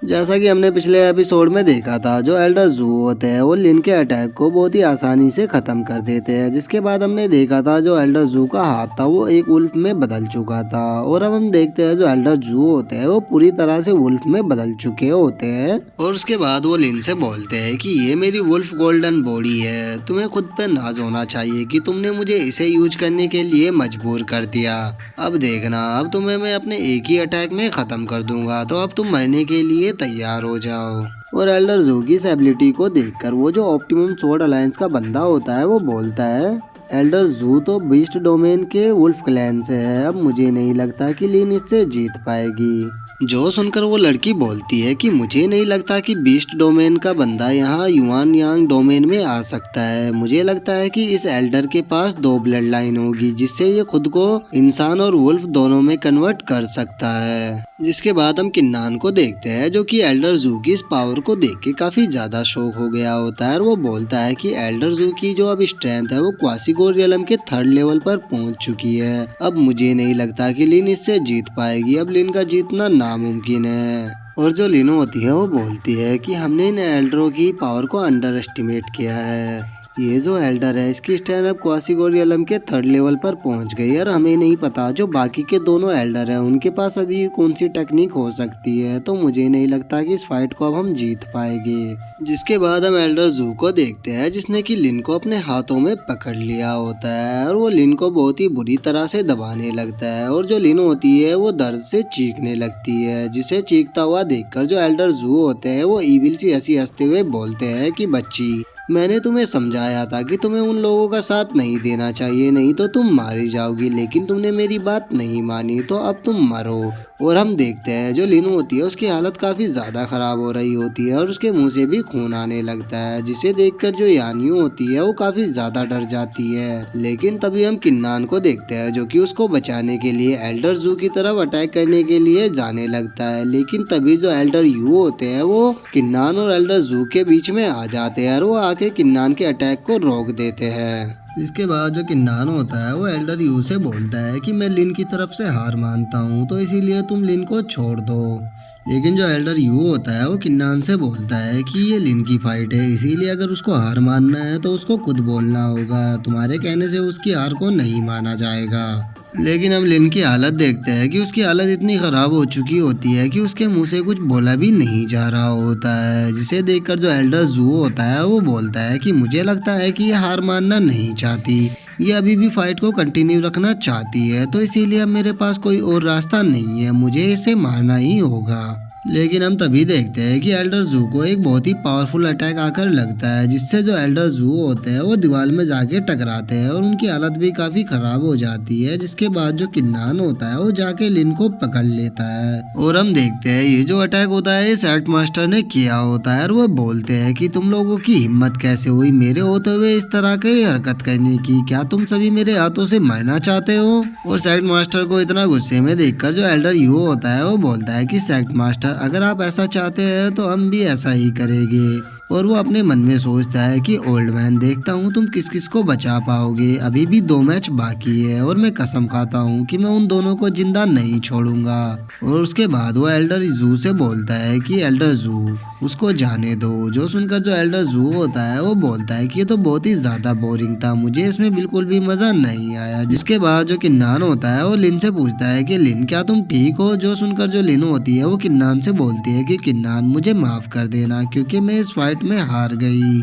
जैसा कि हमने पिछले एपिसोड में देखा था, जो एल्डर जू होते हैं वो लिन के अटैक को बहुत ही आसानी से खत्म कर देते हैं। जिसके बाद हमने देखा था जो एल्डर जू का हाथ था वो एक वुल्फ में बदल चुका था। और अब हम देखते हैं जो एल्डर जू होते हैं वो पूरी तरह से वुल्फ में बदल चुके होते हैं। और उसके बाद वो लिन से बोलते हैं कि ये मेरी वुल्फ गोल्डन बॉडी है, तुम्हें खुद पे नाज होना चाहिए कि तुमने मुझे इसे यूज करने के लिए मजबूर कर दिया। अब देखना, अब तुम्हें मैं अपने एक ही अटैक में खत्म कर दूंगा, तो अब तुम मरने के लिए तैयार हो जाओ। और एल्डर जू की इस एबिलिटी को देखकर वो जो ऑप्टिमम स्वॉर्ड अलायंस का बंदा होता है वो बोलता है, एल्डर जू तो बीस्ट डोमेन के वुल्फ क्लैन से है, अब मुझे नहीं लगता कि लिन इससे जीत पाएगी। जो सुनकर वो लड़की बोलती है कि मुझे नहीं लगता कि बीस्ट डोमेन का बंदा यहाँ युआन यांग डोमेन में आ सकता है। मुझे लगता है कि इस एल्डर के पास दो ब्लड लाइन होगी जिससे ये खुद को इंसान और वुल्फ दोनों में कन्वर्ट कर सकता है। जिसके बाद हम किन्नान को देखते हैं जो कि एल्डर जू की इस पावर को देख के काफी ज्यादा शौक हो गया होता है। और वो बोलता है कि एल्डर जू की जो अब स्ट्रेंथ है वो क्वासीगोड रियलम के 3rd लेवल पर पहुंच चुकी है। अब मुझे नहीं लगता कि लिन इससे जीत पाएगी, अब लिन का जीतना नामुमकिन है। और जो लिनो होती है वो बोलती है कि हमने इन एल्डरों की पावर को अंडर एस्टिमेट किया है। ये जो एल्डर है इसकी स्ट्रेंथ अब क्वासीगोड रियलम के 3rd लेवल पर पहुंच गई। और हमें नहीं पता जो बाकी के दोनों एल्डर हैं उनके पास अभी कौन सी टेक्निक हो सकती है, तो मुझे नहीं लगता कि इस फाइट को अब हम जीत पाएंगे। जिसके बाद हम एल्डर जू को देखते हैं जिसने कि लिन को अपने हाथों में पकड़ लिया होता है और वो लिन को बहुत ही बुरी तरह से दबाने लगता है। और जो लिन होती है वो दर्द से चीखने लगती है, जिसे चीखता हुआ देखकर जो एल्डर जू होते हैं वो ईविल सी हंसी हंसते हुए बोलते हैं कि बच्ची, मैंने तुम्हें समझाया था कि तुम्हें उन लोगों का साथ नहीं देना चाहिए, नहीं तो तुम मारी जाओगी, लेकिन तुमने मेरी बात नहीं मानी, तो अब तुम मरो। और हम देखते हैं जो लिन होती है उसकी हालत काफी ज्यादा खराब हो रही होती है और उसके मुंह से भी खून आने लगता है, जिसे देखकर जो यानियो होती है वो काफी ज्यादा डर जाती है। लेकिन तभी हम किन्नान को देखते हैं जो कि उसको बचाने के लिए एल्डर जू की तरफ अटैक करने के लिए जाने लगता है। लेकिन तभी जो एल्डर यू होते हैं वो किन्नान और एल्डर जू के बीच में आ जाते हैं और वो आके किन्नान के अटैक को रोक देते हैं। इसके बाद जो किन्नान होता है वो एल्डर यू से बोलता है कि मैं लिन की तरफ से हार मानता हूँ, तो इसीलिए तुम लिन को छोड़ दो। लेकिन जो एल्डर यू होता है वो किन्नान से बोलता है कि ये लिन की फाइट है, इसीलिए अगर उसको हार मानना है तो उसको खुद बोलना होगा, तुम्हारे कहने से उसकी हार को नहीं माना जाएगा। लेकिन हम लिन की हालत देखते हैं कि उसकी हालत इतनी खराब हो चुकी होती है कि उसके मुंह से कुछ बोला भी नहीं जा रहा होता है, जिसे देखकर जो एल्डर जू होता है वो बोलता है कि मुझे लगता है कि ये हार मानना नहीं चाहती, ये अभी भी फाइट को कंटिन्यू रखना चाहती है, तो इसीलिए अब मेरे पास कोई और रास्ता नहीं है, मुझे इसे मारना ही होगा। लेकिन हम तभी देखते हैं कि एल्डर जू को एक बहुत ही पावरफुल अटैक आकर लगता है, जिससे जो एल्डर जू होते हैं वो दीवार में जाके टकराते हैं और उनकी हालत भी काफी खराब हो जाती है। जिसके बाद जो किन्नान होता है वो जाके लिन को पकड़ लेता है और हम देखते हैं ये जो अटैक होता है ये सेक्ट मास्टर ने किया होता है। और वो बोलते हैं कि तुम लोगों की हिम्मत कैसे हुई मेरे होते हुए इस तरह की हरकत करने की, क्या तुम सभी मेरे हाथों से मरना चाहते हो। और सेक्ट मास्टर को इतना गुस्से में देखकर जो एल्डर यू होता है वो बोलता है कि सेक्ट मास्टर, अगर आप ऐसा चाहते हैं तो हम भी ऐसा ही करेंगे। और वो अपने मन में सोचता है कि ओल्ड मैन, देखता हूँ तुम किस किस को बचा पाओगे, अभी भी 2 मैच बाकी है और मैं कसम खाता हूँ कि मैं उन दोनों को जिंदा नहीं छोड़ूंगा। और उसके बाद वो एल्डर जू से बोलता है कि एल्डर जू उसको जाने दो। जो सुनकर जो एल्डर जू होता है वो बोलता है कि ये तो बहुत ही ज्यादा बोरिंग था, मुझे इसमें बिल्कुल भी मजा नहीं आया। जिसके बाद जो किन्नान होता है वो लिन से पूछता है कि लिन क्या तुम ठीक हो। जो सुनकर जो लिन होती है वो किन्नान से बोलती है कि किन्नान मुझे माफ कर देना क्योंकि मैं इस फाइट में हार गई।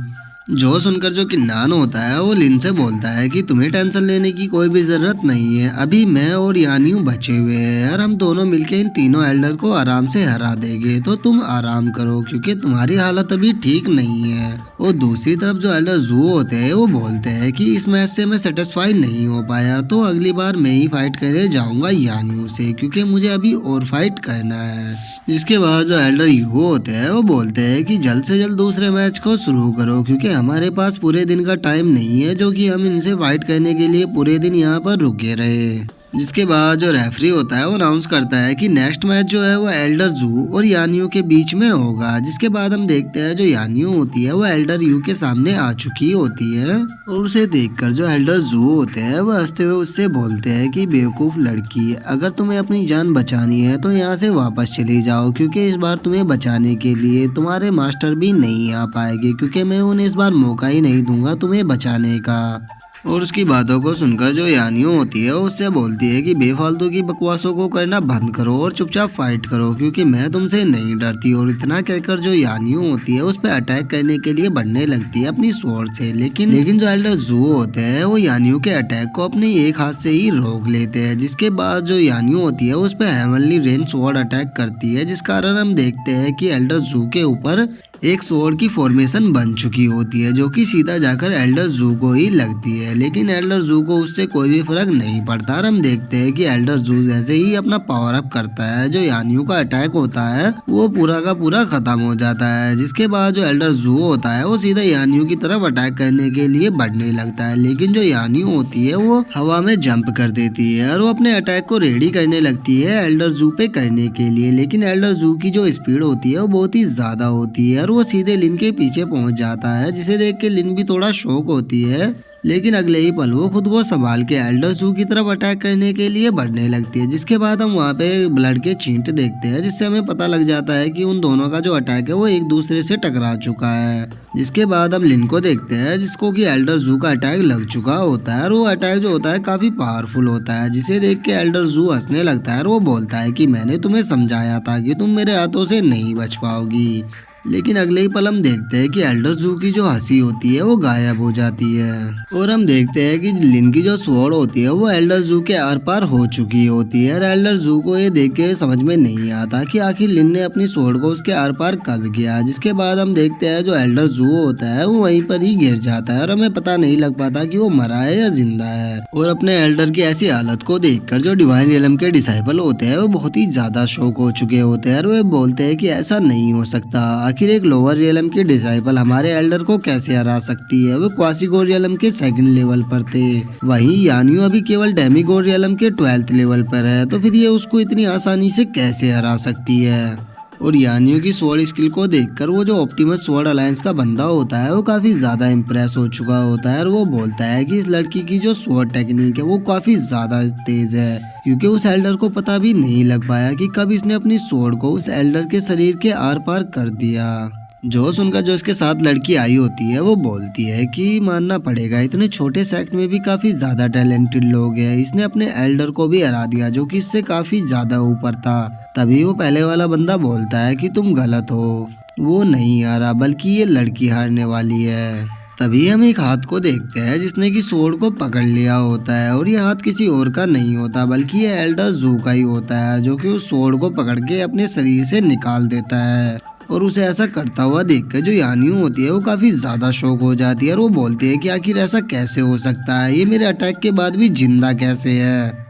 जो सुनकर जो किन्नान होता है वो लिन से बोलता है कि तुम्हें टेंशन लेने की कोई भी जरूरत नहीं है, अभी मैं और यानियू बचे हुए हैं और हम दोनों मिलके इन तीनों एल्डर को आराम से हरा देंगे, तो तुम आराम करो क्योंकि तुम्हारी हालत अभी ठीक नहीं है। और दूसरी तरफ जो एल्डर जू होते हैं वो बोलते हैं कि इस मैच से मैं सेटिस्फाई नहीं हो पाया, तो अगली बार मैं ही फाइट करने जाऊंगा यानियू से क्योंकि मुझे अभी और फाइट करना है। इसके बाद जो एल्डर यू होते हैं वो बोलते हैं कि जल्द से जल्द दूसरे मैच को शुरू करो क्योंकि हमारे पास पूरे दिन का टाइम नहीं है जो कि हम इनसे फाइट करने के लिए पूरे दिन यहाँ पर रुके रहे। जिसके बाद जो रेफरी होता है वो अनाउंस करता है कि नेक्स्ट मैच जो है वो एल्डर जू और यानियो के बीच में होगा। जिसके बाद हम देखते हैं जो यानियो होती है वो एल्डर यू के सामने आ चुकी होती है और उसे देखकर जो एल्डर जू होते हैं वो हंसते हुए उससे बोलते हैं कि बेवकूफ लड़की, अगर तुम्हें अपनी जान बचानी है तो यहाँ से वापस चली जाओ, क्योंकि इस बार तुम्हें बचाने के लिए तुम्हारे मास्टर भी नहीं आ पाएंगे, क्योंकि मैं उन्हें इस बार मौका ही नहीं दूंगा तुम्हें बचाने का। और उसकी बातों को सुनकर जो यानियो होती है वो उससे बोलती है कि बेफालतू की बकवासों को करना बंद करो और चुपचाप फाइट करो, क्योंकि मैं तुमसे नहीं डरती। और इतना कहकर जो यानियो होती है उस पर अटैक करने के लिए बढ़ने लगती है अपनी स्वॉर्ड से, लेकिन जो एल्डर जू होते हैं वो यानियो के अटैक को अपने एक हाथ से ही रोक लेते हैं। जिसके बाद जो यानियो होती है उस पर हेवनली रेन स्वॉर्ड अटैक करती है, जिस कारण हम देखते हैं कि एल्डर जू के ऊपर एक स्वॉर्ड की फॉर्मेशन बन चुकी होती है, जो कि सीधा जाकर एल्डर जू को ही लगती है। लेकिन एल्डर जू को उससे कोई भी फर्क नहीं पड़ता और हम देखते हैं कि एल्डर जू जैसे ही अपना पावर अप करता है जो यानियो का अटैक होता है वो पूरा का पूरा खत्म हो जाता है। जिसके बाद जो एल्डर जू होता है वो सीधा यानियो की तरफ अटैक करने के लिए बढ़ने लगता है, लेकिन जो यानियो होती है वो हवा में जंप कर देती है और वो अपने अटैक को रेडी करने लगती है एल्डर जू पे करने के लिए। लेकिन एल्डर जू की जो स्पीड होती है वो बहुत ही ज्यादा होती है और वो सीधे लिन के पीछे पहुंच जाता है, जिसे देख के लिन भी थोड़ा शॉक होती है। लेकिन अगले ही पल वो खुद को संभाल के एल्डर जू की तरफ अटैक करने के लिए बढ़ने लगती है। जिसके बाद हम वहाँ पे ब्लड के छींट देखते हैं, जिससे हमें पता लग जाता है कि उन दोनों का जो अटैक है वो एक दूसरे से टकरा चुका है। जिसके बाद हम लिन को देखते हैं जिसको कि एल्डर जू का अटैक लग चुका होता है और वो अटैक जो होता है काफी पावरफुल होता है, जिसे देख के एल्डर जू हंसने लगता है और वो बोलता है कि मैंने तुम्हें समझाया था कि तुम मेरे हाथों से नहीं बच पाओगी। लेकिन अगले ही पल हम देखते हैं कि एल्डर जू की जो हंसी होती है वो गायब हो जाती है और हम देखते हैं कि लिन की जो स्वॉर्ड होती है वो एल्डर जू के आर पार हो चुकी होती है और एल्डर जू को ये देख के समझ में नहीं आता कि आखिर लिन ने अपनी स्वॉर्ड को उसके आर पार कब किया। जिसके बाद हम देखते हैं जो एल्डर जू होता है वो वहीं पर ही गिर जाता है और हमें पता नहीं लग पाता कि वो मरा है या जिंदा है। और अपने एल्डर की ऐसी हालत को देखकर जो डिवाइन रियलम के डिसाइपल होते हैं वो बहुत ही ज्यादा शौक हो चुके होते हैं और वे बोलते हैं कि ऐसा नहीं हो सकता, आखिर एक लोअर रियलम के डिसाइपल हमारे एल्डर को कैसे हरा सकती है, वो क्वासीगोड रियलम के सेकंड लेवल पर थे, वहीं यानियो अभी केवल डेमीगोड रियलम के 12th लेवल पर है, तो फिर ये उसको इतनी आसानी से कैसे हरा सकती है। और यानियो की स्वॉर्ड स्किल को देखकर वो जो ऑप्टिमस स्वॉर्ड अलायंस का बंदा होता है वो काफी ज्यादा इम्प्रेस हो चुका होता है और वो बोलता है कि इस लड़की की जो स्वॉर्ड टेक्निक है वो काफी ज्यादा तेज है, क्योंकि उस एल्डर को पता भी नहीं लग पाया कि कब इसने अपनी स्वॉर्ड को उस एल्डर के शरीर के आर पार कर दिया। जो सुनकर जो इसके साथ लड़की आई होती है वो बोलती है कि मानना पड़ेगा इतने छोटे सेक्ट में भी काफी ज्यादा टैलेंटेड लोग हैं, इसने अपने एल्डर को भी हरा दिया जो कि इससे काफी ज्यादा ऊपर था। तभी वो पहले वाला बंदा बोलता है कि तुम गलत हो, वो नहीं हारा बल्कि ये लड़की हारने वाली है। तभी हम एक हाथ को देखते हैं जिसने की स्वॉर्ड को पकड़ लिया होता है और ये हाथ किसी और का नहीं होता बल्कि ये एल्डर जू का ही होता है, जो कि उस स्वॉर्ड को पकड़ के अपने शरीर से निकाल देता है। और उसे ऐसा करता हुआ देखकर जो यानियो होती है वो काफी ज्यादा शॉक हो जाती है और वो बोलती है कि आखिर ऐसा कैसे हो सकता है, ये मेरे अटैक के बाद भी जिंदा कैसे है।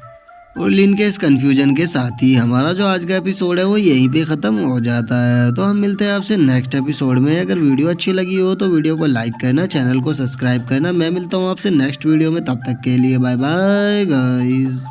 और लिन के इस कंफ्यूजन के साथ ही हमारा जो आज का एपिसोड है वो यहीं पे खत्म हो जाता है। तो हम मिलते हैं आपसे नेक्स्ट एपिसोड में। अगर वीडियो अच्छी लगी हो तो वीडियो को लाइक करना, चैनल को सब्सक्राइब करना। मैं मिलता हूँ आपसे नेक्स्ट वीडियो में, तब तक के लिए बाय बाय गाइस।